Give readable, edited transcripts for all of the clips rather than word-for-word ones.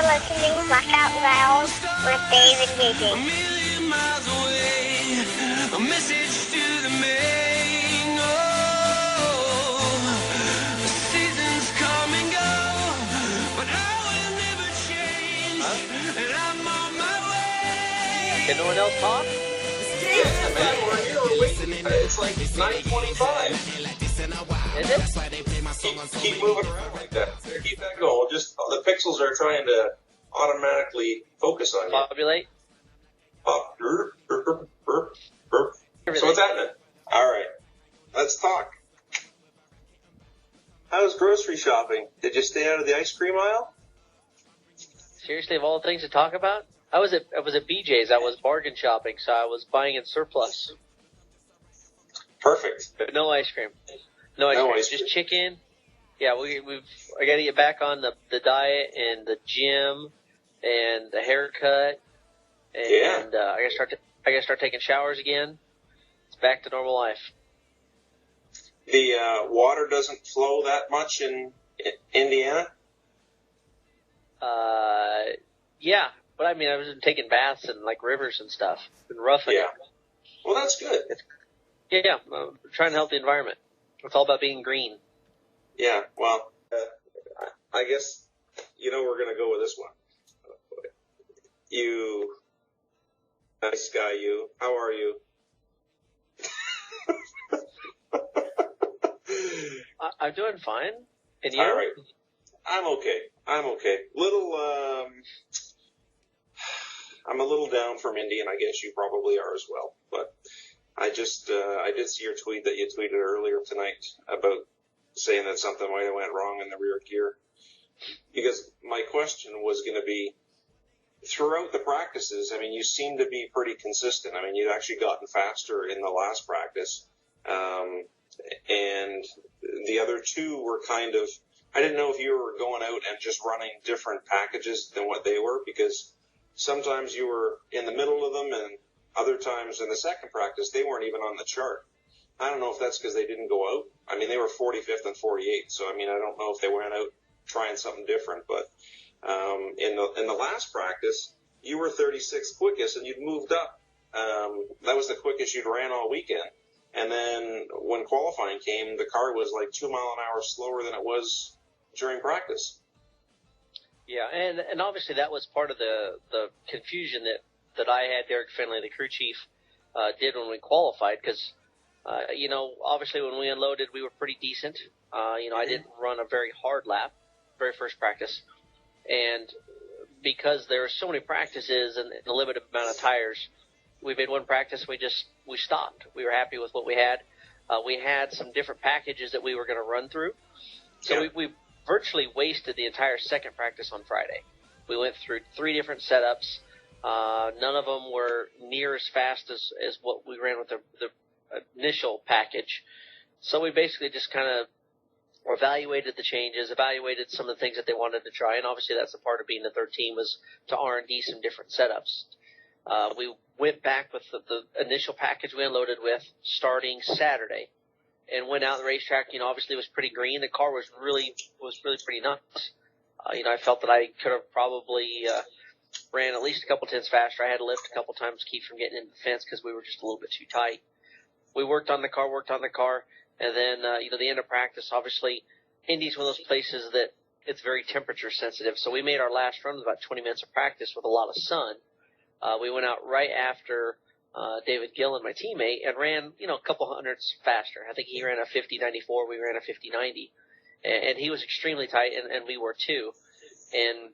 are listening to Blackout Loud with Dave and JJ. A million miles away, a message to the main. Oh, the seasons come and go, but I will never change, and I'm on my way. Can no one else talk? Yeah, man, we're here waiting. It's like 9:25. Is it? Keep moving around like that. Keep that going. Just the pixels are trying to automatically focus on you. Populate? Pop, burp, burp, burp, burp, burp. So what's happening? All right, let's talk. How's grocery shopping? Did you stay out of the ice cream aisle? Seriously, of all the things to talk about? I was at BJ's. I was bargain shopping, so I was buying in surplus. Perfect. But no ice cream. No ice cream. Just chicken. Yeah, I got to get back on the diet and the gym and the haircut. And I got to start taking showers again. It's back to normal life. The water doesn't flow that much in Indiana? Yeah. But I mean, I was taking baths in like rivers and stuff and roughing it. Well, that's good. Yeah. I'm trying to help the environment. It's all about being green. Yeah, well, I guess, we're going to go with this one. You, nice guy, you. How are you? I'm doing fine. And you? All right. I'm okay. I'm a little down from Indy, and I guess you probably are as well. But I did see your tweet that you tweeted earlier tonight about saying that something might have went wrong in the rear gear. Because my question was going to be, throughout the practices, I mean, you seem to be pretty consistent. I mean, you'd actually gotten faster in the last practice. And the other two were kind of, I didn't know if you were going out and just running different packages than what they were, because sometimes you were in the middle of them, and other times in the second practice, they weren't even on the chart. I don't know if that's because they didn't go out. I mean, they were 45th and 48th, so I mean, I don't know if they went out trying something different. But in the last practice, you were 36th quickest, and you'd moved up. That was the quickest you'd ran all weekend. And then when qualifying came, the car was like 2 mile an hour slower than it was during practice. Yeah, and obviously that was part of the confusion that I had, Derek Finley, the crew chief, did when we qualified, because, obviously when we unloaded, we were pretty decent. I didn't run a very hard lap, very first practice. And because there were so many practices and a limited amount of tires, we made one practice, we stopped. We were happy with what we had. We had some different packages that we were going to run through. So we virtually wasted the entire second practice on Friday. We went through 3 different setups. None of them were near as fast as what we ran with the initial package. So we basically just kind of evaluated the changes, evaluated some of the things that they wanted to try, and obviously that's the part of being the third team, was to R&D some different setups. We went back with the initial package we unloaded with starting Saturday, and went out on the racetrack. Obviously it was pretty green. The car was really pretty nice. I felt that I could have probably ran at least a couple tenths faster. I had to lift a couple times to keep from getting into the fence because we were just a little bit too tight. We worked on the car, and then, the end of practice, obviously, Indy's one of those places that it's very temperature sensitive. So we made our last run with about 20 minutes of practice with a lot of sun. We went out right after David Glen, my teammate, and ran, a couple hundredths faster. I think he ran a 50.94, we ran a 50.90. And he was extremely tight, and we were too. And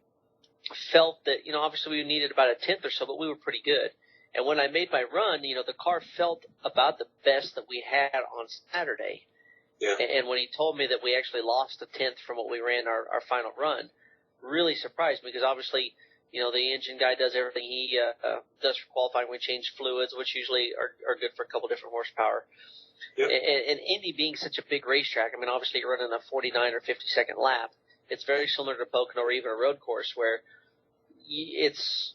felt that, obviously we needed about a tenth or so, but we were pretty good. And when I made my run, the car felt about the best that we had on Saturday. Yeah. And when he told me that we actually lost a tenth from what we ran our final run, really surprised me, because obviously, the engine guy does everything he does for qualifying. We change fluids, which usually are good for a couple different horsepower. Yep. And Indy being such a big racetrack, I mean, obviously you're running a 49 or 50-second lap. It's very similar to Pocono or even a road course where it's,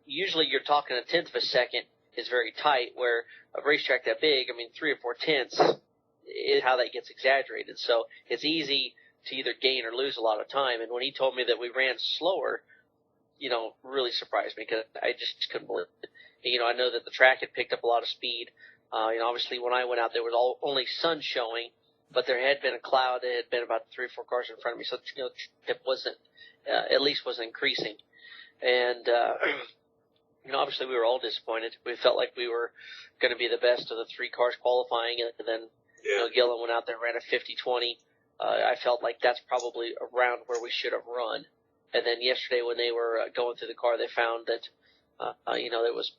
usually you're talking a tenth of a second is very tight, where a racetrack that big, I mean, 3 or 4 tenths is how that gets exaggerated. So it's easy to either gain or lose a lot of time. And when he told me that we ran slower, really surprised me because I just couldn't believe it. I know that the track had picked up a lot of speed. Obviously when I went out, there was only sun showing, but there had been a cloud. It had been about 3 or 4 cars in front of me, so it wasn't, at least wasn't increasing. And obviously we were all disappointed. We felt like we were going to be the best of the 3 cars qualifying, and then Glen went out there and ran a 50-20. I felt like that's probably around where we should have run. And then yesterday when they were going through the car, they found that, there was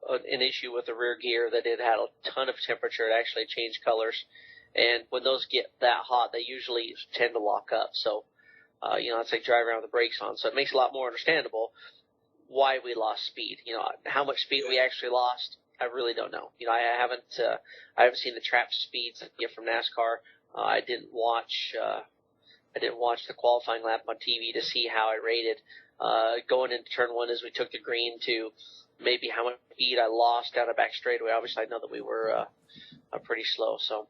an issue with the rear gear, that it had a ton of temperature. It actually changed colors. And when those get that hot, they usually tend to lock up. So, it's like driving around with the brakes on. So it makes it a lot more understandable why we lost speed. How much speed we actually lost, I really don't know. I haven't seen the trap speeds that you get from NASCAR. I didn't watch the qualifying lap on TV to see how I rated. Going into turn 1 as we took the green to maybe how much speed I lost down a back straightaway. Obviously, I know that we were pretty slow. So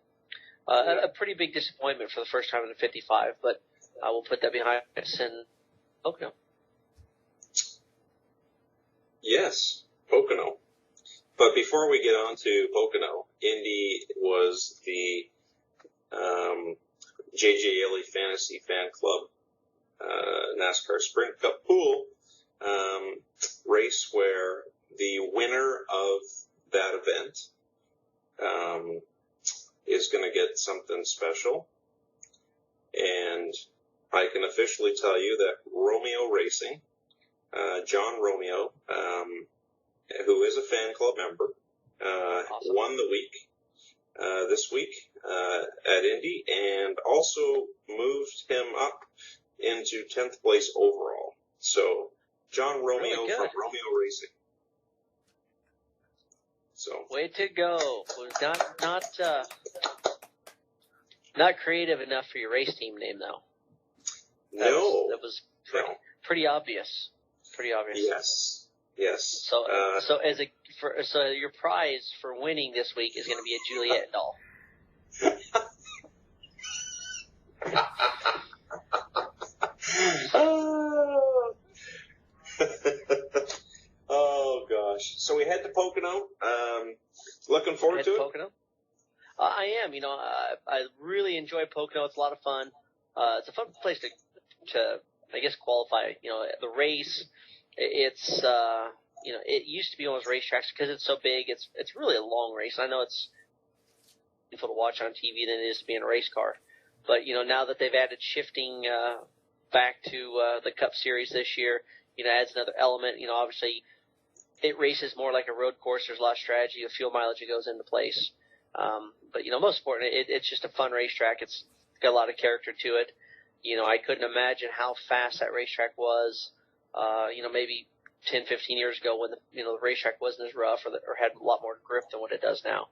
a pretty big disappointment for the first time in the 55, but I will put that behind us and Pocono. Yes, Pocono. But before we get on to Pocono, Indy was the J.J. Yeley Fantasy Fan Club NASCAR Sprint Cup Pool race where the winner of that event is going to get something special. And I can officially tell you that Romeo Racing, John Romeo, who is a fan club member, Awesome. won the week this week at Indy, and also moved him up into 10th place overall. So John Romeo from Romeo Racing. So way to go. Was not creative enough for your race team name though. That was pretty obvious. Pretty obvious. Yes. So your prize for winning this week is going to be a Juliet doll. Oh gosh. So we head to Pocono. Looking forward to it. Pocono. I am. I really enjoy Pocono. It's a lot of fun. It's a fun place to I guess qualify. The race. It's it used to be on those racetracks because it's so big. It's really a long race. I know it's painful to watch on TV than it is to be in a race car. But now that they've added shifting back to the Cup Series this year, adds another element. Obviously it races more like a road course. There's a lot of strategy, fuel mileage that goes into place. But most important, it's just a fun racetrack. It's got a lot of character to it. I couldn't imagine how fast that racetrack was. Maybe 10, 15 years ago when the racetrack wasn't as rough or had a lot more grip than what it does now.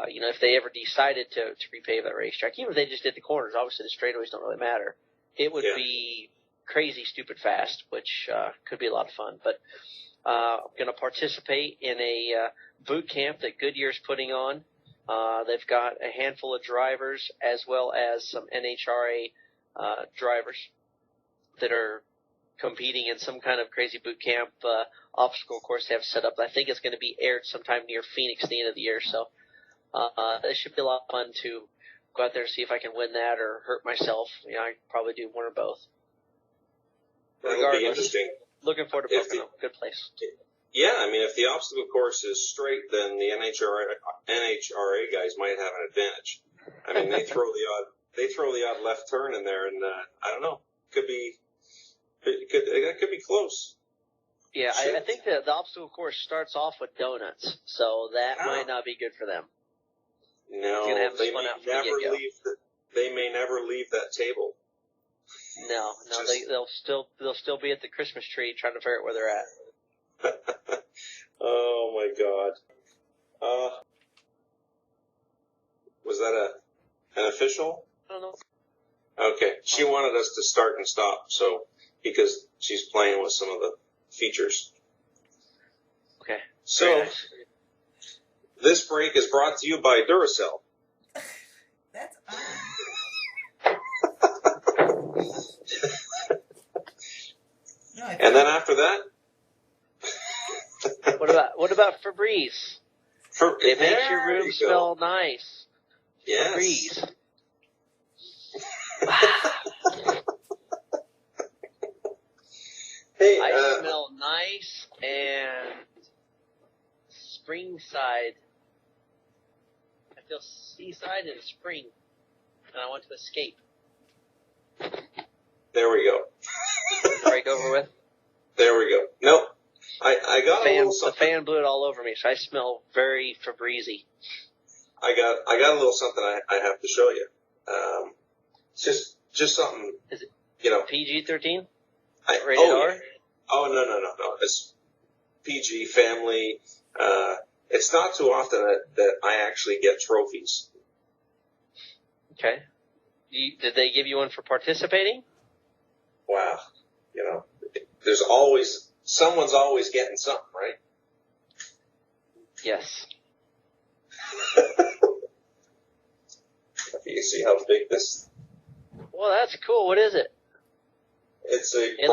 If they ever decided to repave that racetrack, even if they just did the corners, obviously the straightaways don't really matter. It would be crazy, stupid fast, which could be a lot of fun. But I'm going to participate in a boot camp that Goodyear's putting on. They've got a handful of drivers as well as some NHRA drivers that are competing in some kind of crazy boot camp obstacle course they have set up. I think it's going to be aired sometime near Phoenix at the end of the year. So it should be a lot of fun to go out there and see if I can win that or hurt myself. I probably do one or both. That'll be interesting. Looking forward to Pocono. Good place. Yeah, if the obstacle course is straight, then the NHRA guys might have an advantage. They throw the odd left turn in there, and I don't know. That could be close. Yeah, I think the obstacle course starts off with donuts, so that might not be good for them. No, they may never leave that table. No, they'll still be at the Christmas tree trying to figure out where they're at. Oh my God. Was that an official? I don't know. Okay, she wanted us to start and stop, because she's playing with some of the features. Okay. So, this break is brought to you by Duracell. That's odd. No, I And then after that, What about Febreze? It makes your room smell nice. Yes. Febreze. Hey, I smell nice and springside. I feel seaside in spring, and I want to escape. there we go. Break over with. There we go. Nope. I got a little The something. fan blew it all over me, so I smell very Fabreesier. I got a little something I have to show you. It's just something. Is it Rated PG-13? R? R? Oh, no. It's PG, family. It's not too often that I actually get trophies. Okay. Did they give you one for participating? Wow. Someone's always getting something, right? Yes. You see how big this? Well, that's cool. What is it? It's a. It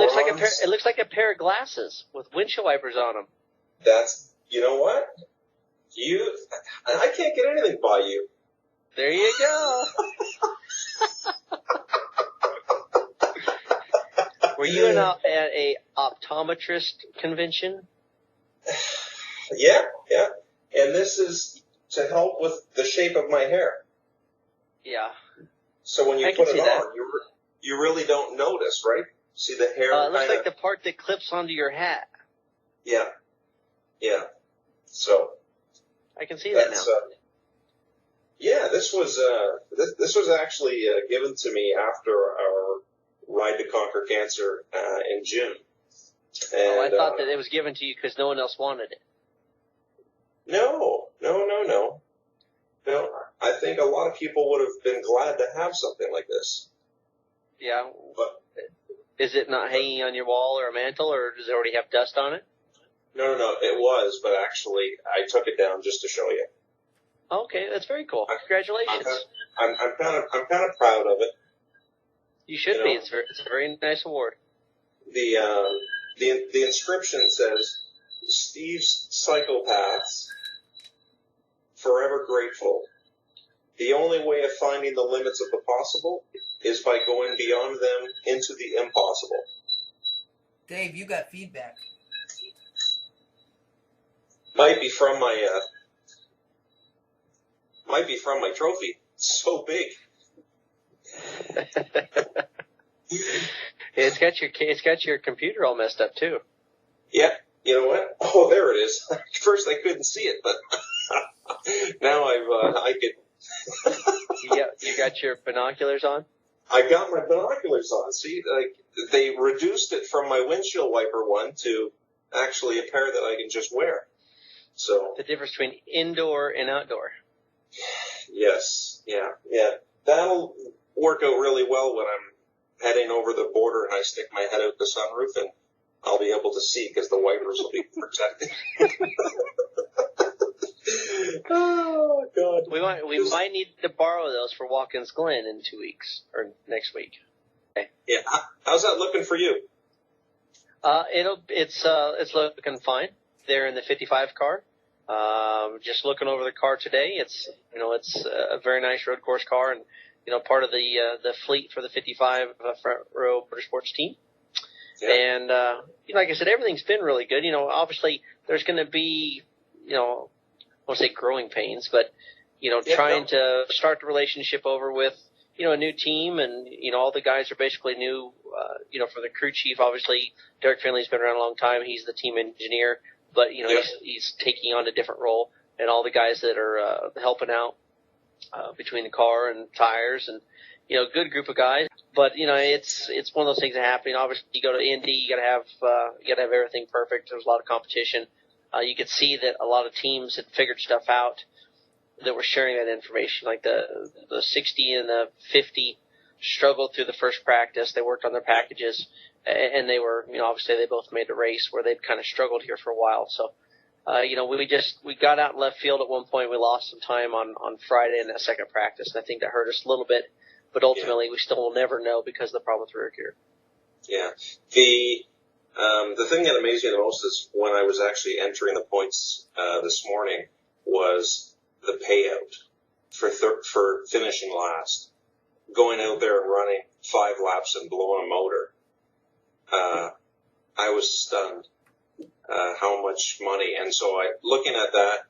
looks like a pair of glasses with windshield wipers on them. You know what? I can't get anything by you. There you go. Were you at a optometrist convention? Yeah. And this is to help with the shape of my hair. Yeah. So when you I can put it see that. on, you really don't notice, right? See the hair It looks kinda, like the part that clips onto your hat. Yeah. So I can see that that's now. this was actually given to me after our ride to conquer cancer in June. And, I thought that it was given to you because no one else wanted it. No. I think a lot of people would have been glad to have something like this. Yeah. But Is it not hanging on your wall or a mantle, or does it already have dust on it? no, it was, but actually I took it down just to show you. Okay, that's very cool. Congratulations. I'm kind of proud of it. You should You be. know. It's a very nice award. The inscription says, "Steve's psychopaths, forever grateful. The only way of finding the limits of the possible is by going beyond them into the impossible." Dave, you got feedback. Might be from my trophy. It's so big. It's got your computer all messed up too. Yeah, you know what? Oh, there it is. First I couldn't see it, but now I could. Yeah, you got your binoculars on? I got my binoculars on. See, they reduced it from my windshield wiper one to actually a pair that I can just wear. So The difference between indoor and outdoor. yes, yeah. That'll work out really well when I'm heading over the border and I stick my head out the sunroof, and I'll be able to see because the wipers will be protected. Oh God! We might need to borrow those for Watkins Glen in 2 weeks or next week. Yeah, how's that looking for you? It's looking fine. They're in the 55 car. Just looking over the car today. It's a very nice road course car, and part of the fleet for the 55 front row motorsports team. Yeah. And like I said, everything's been really good. Obviously there's going to be I won't say growing pains, but trying to start the relationship over with a new team, and all the guys are basically new. For the crew chief, obviously Derek Finley's been around a long time. He's the team engineer, but he's taking on a different role, and all the guys that are helping out between the car and tires, and good group of guys. But it's one of those things that happen. Obviously, you go to Indy, you gotta have everything perfect. There's a lot of competition. You could see that a lot of teams had figured stuff out that were sharing that information. Like the 60 and the 50 struggled through the first practice. They worked on their packages, and they were, obviously they both made the race where they'd kind of struggled here for a while. So, we got out in left field at one point. We lost some time on Friday in that second practice, and I think that hurt us a little bit. But ultimately, we still will never know because of the problem with rear gear. Yeah. The thing that amazed me the most is when I was actually entering the points this morning was the payout for finishing last. Going out there and running 5 laps and blowing a motor. I was stunned how much money. And so looking at that,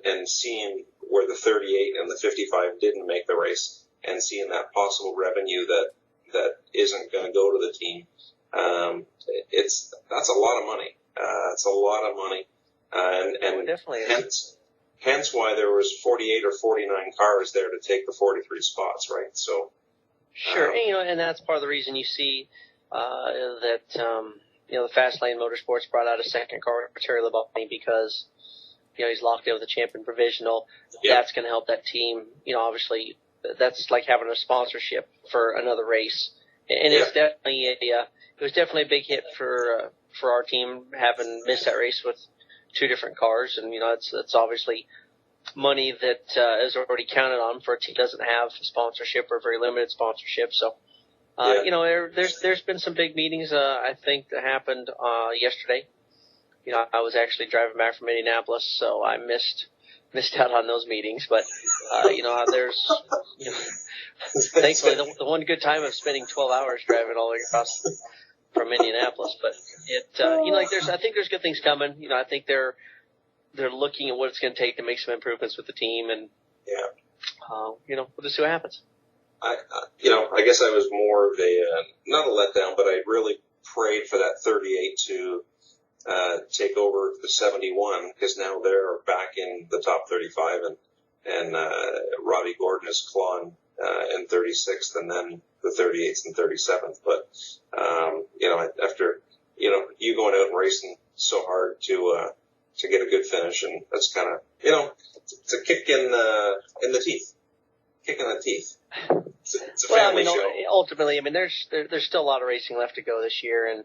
and seeing where the 38 and the 55 didn't make the race, and seeing that possible revenue that isn't going to go to the team, that's a lot of money. It's a lot of money, and definitely hence why there was 48 or 49 cars there to take the 43 spots, right? So sure, and that's part of the reason you see that the Fast Lane Motorsports brought out a second car, Terry Labonte, because he's locked in with the champion provisional. Yep. That's going to help that team. Obviously, that's like having a sponsorship for another race, and it's definitely it was definitely a big hit for our team having missed that race with 2 different cars, and it's obviously money that is already counted on for a team that doesn't have sponsorship or very limited sponsorship. So, there's been some big meetings I think that happened yesterday. I was actually driving back from Indianapolis, so I missed out on those meetings. But there's thankfully the one good time of spending 12 hours driving all the way across from Indianapolis. But I think there's good things coming. I think they're looking at what it's going to take to make some improvements with the team, and we'll just see what happens. I guess I was more of not a letdown, but I really prayed for that 38 to take over the 71, because now they're back in the top 35, and Robbie Gordon is clawing in 36th, and then the 38th and 37th. But after you going out and racing so hard to get a good finish, and that's kind of it's a kick in the teeth. Kick in the teeth. It's a family show. Ultimately, there's still a lot of racing left to go this year, and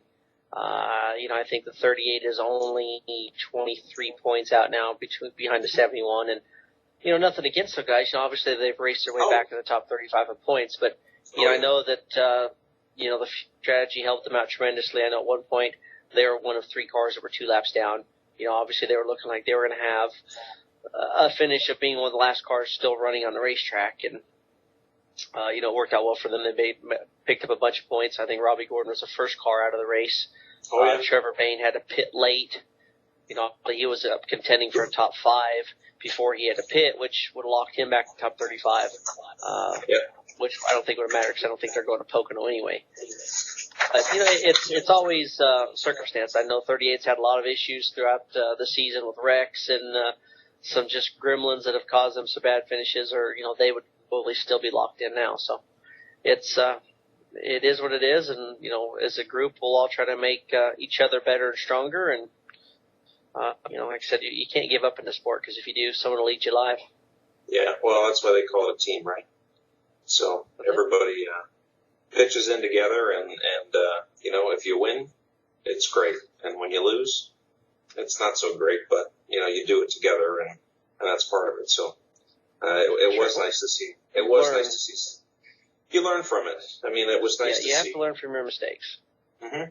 I think the 38 is only 23 points out now behind the 71, and nothing against the guys. Obviously they've raced their way back to the top 35 of points, but I know that the strategy helped them out tremendously. I know at one point they were one of 3 cars that were 2 laps down. Obviously they were looking like they were going to have a finish of being one of the last cars still running on the racetrack, and it worked out well for them. They picked up a bunch of points. I think Robbie Gordon was the first car out of the race. Trevor Payne had to pit late. He was up contending for a top 5 before he had to pit, which would have locked him back to top 35. Which I don't think would have mattered, because I don't think they're going to Pocono anyway. But, it's always circumstance. I know 38's had a lot of issues throughout the season with wrecks and some just gremlins that have caused them some bad finishes, or they would probably still be locked in now. So it is what it is, and as a group we'll all try to make each other better and stronger, and like I said, you can't give up in the sport, because if you do, someone will eat you alive. Yeah, well, that's why they call it a team, right? So everybody pitches in together, and if you win, it's great, and when you lose, it's not so great, but you do it together, and that's part of it. So it was nice to see. It was nice to see. You learn from it. It was nice to see. You have to learn from your mistakes. Mm-hmm.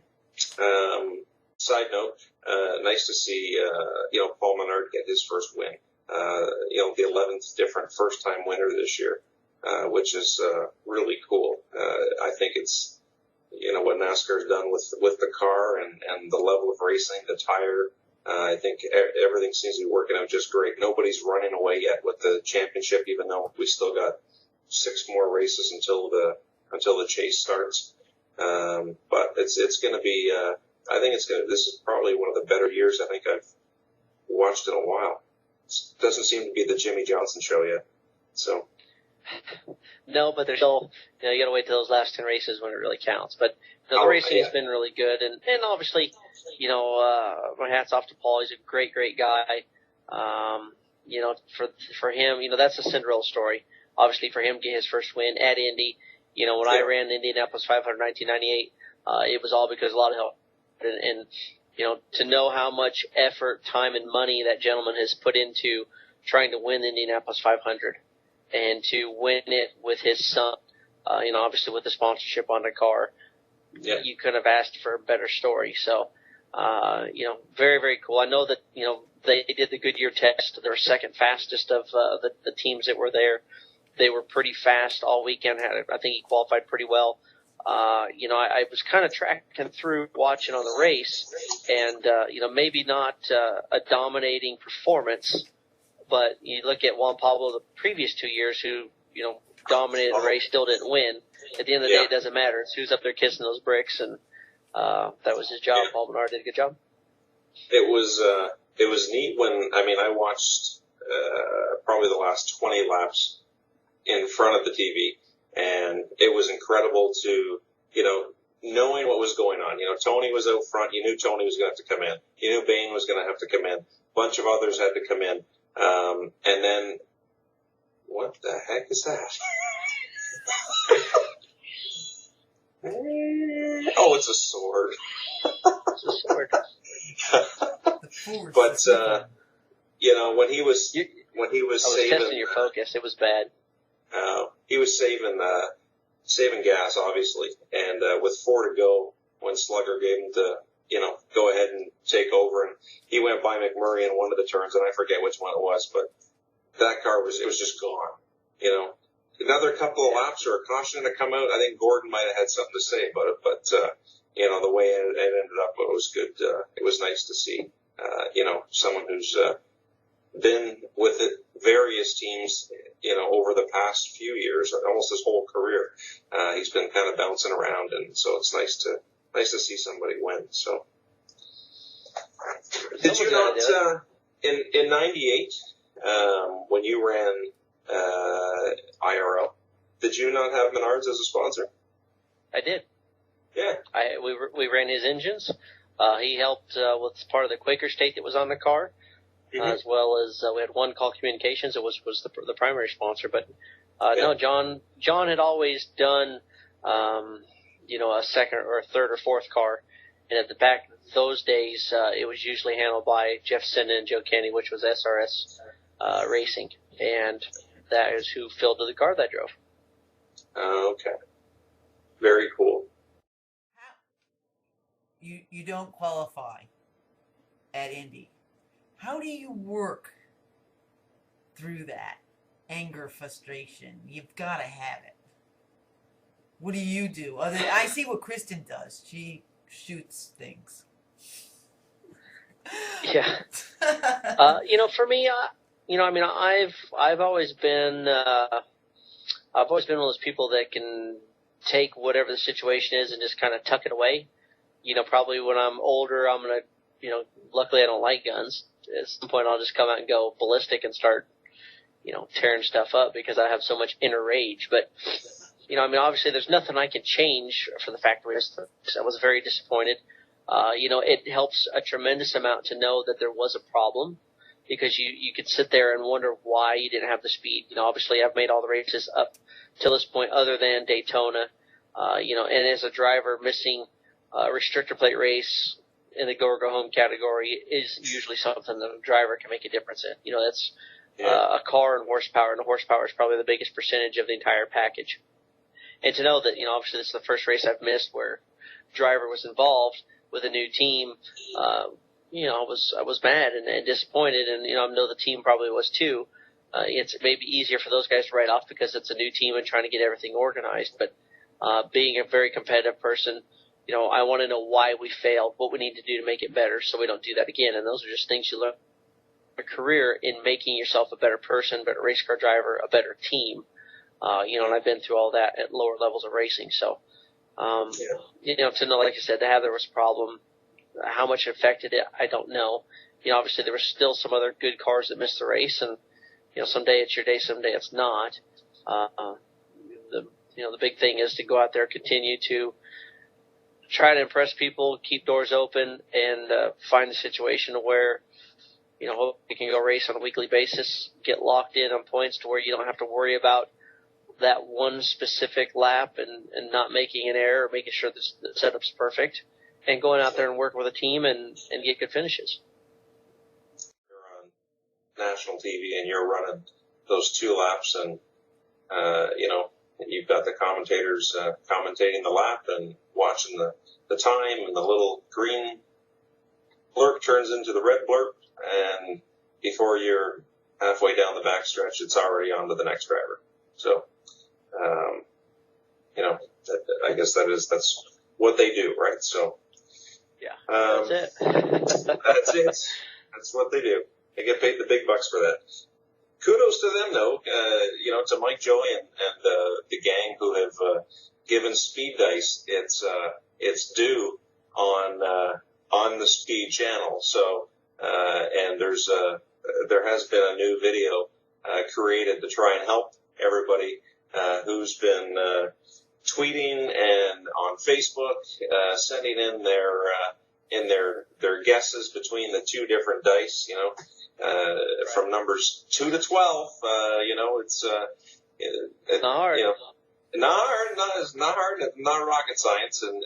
Side note, nice to see, Paul Menard get his first win. The 11th different first-time winner this year, which is really cool. I think it's, what NASCAR's done with the car and the level of racing, the tire. I think everything seems to be working out just great. Nobody's running away yet with the championship, even though we still got 6 more races until the chase starts. But it's going to be. I think this is probably one of the better years I think I've watched in a while. It doesn't seem to be the Jimmy Johnson show yet. So. No, but there's still, you got to wait till those last 10 races when it really counts. But the racing has been really good, and obviously, my hat's off to Paul. He's a great guy. For him, that's a Cinderella story. Obviously, for him to get his first win at Indy, when I ran the Indianapolis 500 in 1998, it was all because of a lot of help. And to know how much effort, time, and money that gentleman has put into trying to win the Indianapolis 500, and to win it with his son, obviously with the sponsorship on the car, you couldn't have asked for a better story. So, very, very cool. I know that, they did the Goodyear test. They were second fastest of the teams that were there. They were pretty fast all weekend. I think he qualified pretty well. I was kind of tracking through watching on the race, and, maybe not a dominating performance, but you look at Juan Pablo the previous 2 years who, dominated the race, still didn't win. At the end of the day, it doesn't matter. It's who's up there kissing those bricks, and that was his job. Yeah. Paul Menard did a good job. It was neat when, I watched probably the last 20 laps in front of the TV, and it was incredible to, knowing what was going on. Tony was out front. You knew Tony was going to have to come in. You knew Bain was going to have to come in. A bunch of others had to come in. And then, what the heck is that? Oh, it's a sword. It's a sword. But, when he was I was saving, testing your focus. It was bad. he was saving gas, obviously, and with 4 to go, when Slugger gave him to, go ahead and take over, and he went by McMurray in one of the turns, and I forget which one it was, but that car was just gone. Another couple of laps or a caution to come out. I think Gordon might have had something to say about it, but the way it ended up, it was good. It was nice to see, someone who's been with it, various teams, over the past few years, almost his whole career. He's been kind of bouncing around, and so it's nice to see somebody win. So, did you not in '98 when you ran IRL? Did you not have Menards as a sponsor? I did. Yeah. We ran his engines. He helped with part of the Quaker State that was on the car, as well as we had One Call Communications. It was the primary sponsor. But no, John had always done a second or a third or fourth car, and at the back those days it was usually handled by Jeff Sinnen and Joe Kenny, which was SRS Racing, and that is who filled the car that I drove. Okay. Very cool. You don't qualify at Indy. How do you work through that anger, frustration? You've got to have it. What do you do? I see what Kristen does. She shoots things. Yeah. For me, I've always been one of those people that can take whatever the situation is and just kind of tuck it away. Probably when I'm older, I'm going to, luckily I don't like guns. At some point I'll just come out and go ballistic and start, tearing stuff up because I have so much inner rage. But, obviously there's nothing I can change for the fact that I was very disappointed. It helps a tremendous amount to know that there was a problem because you could sit there and wonder why you didn't have the speed. Obviously I've made all the races up till this point other than Daytona, and as a driver missing a restrictor plate race in the go or go home category is usually something that a driver can make a difference in. That's a car and horsepower, and the horsepower is probably the biggest percentage of the entire package. And to know that, obviously this is the first race I've missed where driver was involved with a new team, I was mad and disappointed, and I know the team probably was too. It's maybe easier for those guys to write off because it's a new team and trying to get everything organized. But being a very competitive person, I want to know why we failed, what we need to do to make it better so we don't do that again. And those are just things you learn in your career in making yourself a better person, better race car driver, a better team. And I've been through all that at lower levels of racing. So, to know, like I said, to have there was a problem, how much it affected it, I don't know. Obviously there were still some other good cars that missed the race, and, someday it's your day, someday it's not. The big thing is to go out there, continue to try to impress people, keep doors open, and find a situation where, hope you can go race on a weekly basis, get locked in on points to where you don't have to worry about that one specific lap and not making an error, making sure the setup's perfect, and going out there and working with a team and get good finishes. You're on national TV and you're running those 2 laps, and, you've got the commentators commentating the lap and watching the time, and the little green blurb turns into the red blurb, and before you're halfway down the backstretch, it's already on to the next driver. So, I guess that's what they do, right? So, yeah, that's it. That's it. That's what they do. They get paid the big bucks for that. Kudos to them, though. To Mike Joy and the gang who have given Speed Dice its due on the Speed channel. So, and there has been a new video created to try and help everybody who's been tweeting and on Facebook sending in their guesses between the two different dice. From numbers 2 to 12. It's not hard. It's not hard. It's not rocket science. And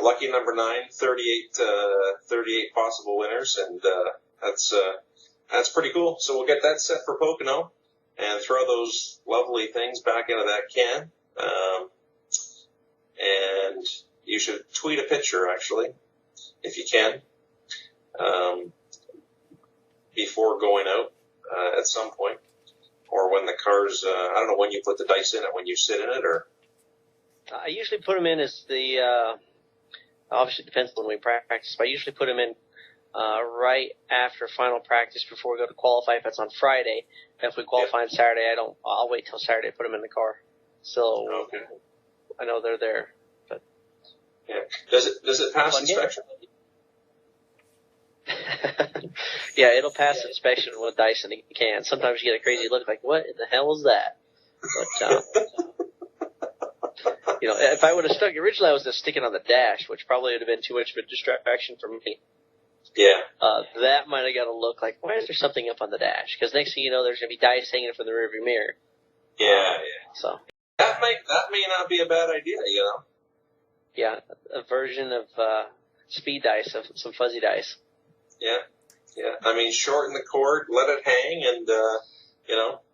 lucky number 9, 38 possible winners, and that's pretty cool. So we'll get that set for Pocono and throw those lovely things back into that can. And you should tweet a picture, actually, if you can, before going out at some point, or when the car's, I don't know when you put the dice in it, when you sit in it, or? I usually put them in as obviously it depends on when we practice, but I usually put them in right after final practice before we go to qualify if it's on Friday. If we qualify on Saturday, I'll wait till Saturday to put them in the car. So okay. I know they're there. But yeah. Does it pass inspection? Yeah, it'll pass inspection with Dyson. It can. Sometimes you get a crazy look like, what in the hell is that? But, if I would have stuck, originally I was just sticking on the dash, which probably would have been too much of a distraction for me. Yeah. That might have got a look like, why is there something up on the dash? Because next thing you know, there's going to be dice hanging from the rearview mirror. Yeah. So. That may not be a bad idea, Yeah, a version of speed dice, of some fuzzy dice. Yeah. I mean, shorten the cord, let it hang, and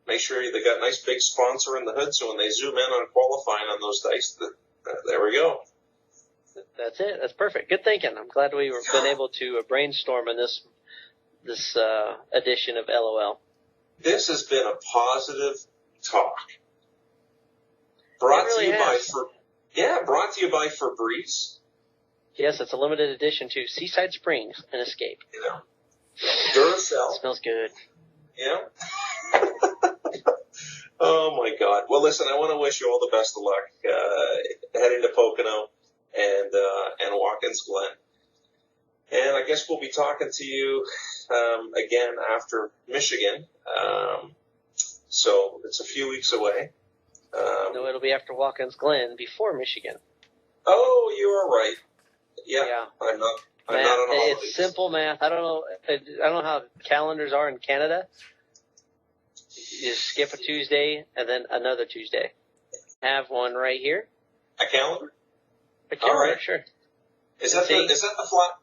make sure they got a nice big sponsor in the hood, so when they zoom in on qualifying on those dice, there we go. That's it. That's perfect. Good thinking. I'm glad we've been able to brainstorm in this edition of LOL. This has been a positive talk. Brought to you by Fabreesier. Yes, it's a limited edition to Seaside Springs and Escape. Duracell. Smells good. Yeah. Oh my God. Well, listen, I want to wish you all the best of luck heading to Pocono and Watkins Glen. And I guess we'll be talking to you again after Michigan. So it's a few weeks away. No, it'll be after Watkins Glen before Michigan. Oh, you are right. Yeah. I'm not on holidays. It's simple math. I don't know how calendars are in Canada. You just skip a Tuesday and then another Tuesday. Have one right here. A calendar? A calendar, all right. Sure. Is that the flat?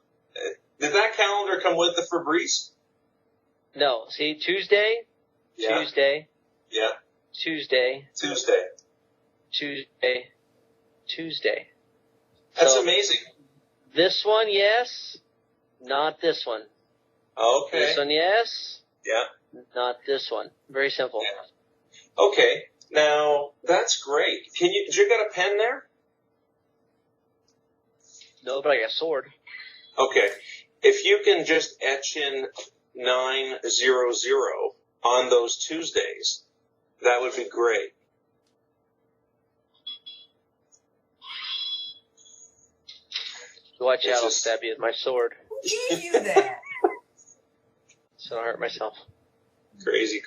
Did that calendar come with the Fabreesier? No. See, Tuesday. Yeah. Tuesday. Yeah. Tuesday. That's so, amazing. This one, yes. Not this one. Okay. This one, yes. Yeah. Not this one. Very simple. Yeah. Okay. Now, that's great. Did you got a pen there? No, but I got a sword. Okay. If you can just etch in 900 on those Tuesdays, that would be great. Watch out, I'll stab you with my sword. You do that. So I hurt myself. Crazy.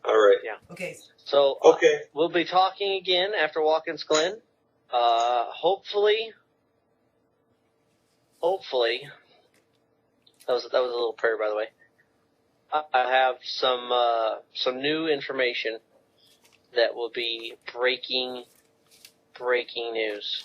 All right. Yeah. Okay. So okay. We'll be talking again after Watkins Glen. Hopefully. That was a little prayer, by the way. I have some new information that will be breaking news.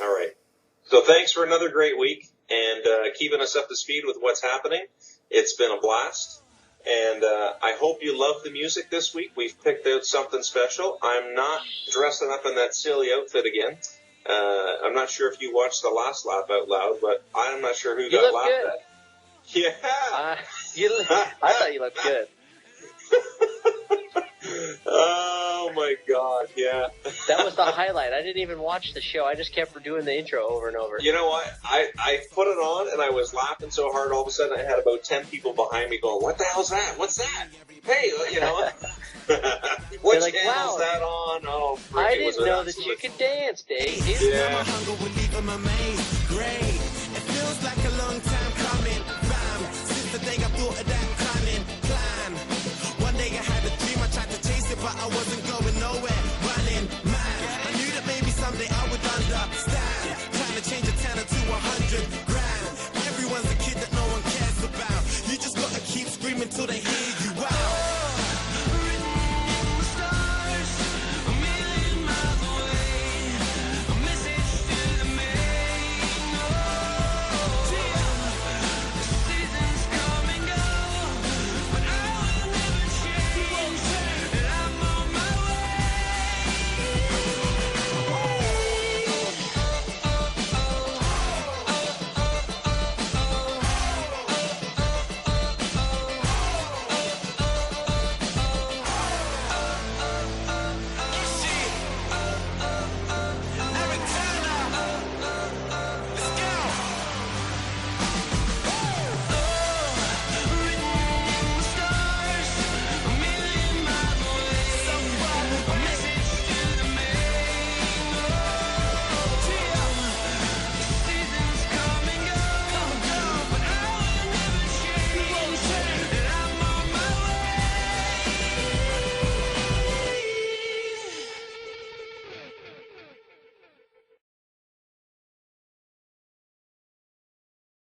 All right. So thanks for another great week and keeping us up to speed with what's happening. It's been a blast. And I hope you love the music this week. We've picked out something special. I'm not dressing up in that silly outfit again. I'm not sure if you watched the last Laugh Out Loud, but I'm not sure who got laughed at. Yeah. I thought you looked good. Oh my God, yeah. That was the highlight. I didn't even watch the show. I just kept doing the intro over and over. You know what? I put it on and I was laughing so hard all of a sudden I had about 10 people behind me going, what the hell's that? What's that? Hey, you know. What like, channel's wow, that on? Oh, I didn't know that you could dance, Dave. Yeah. It feels like a long time coming.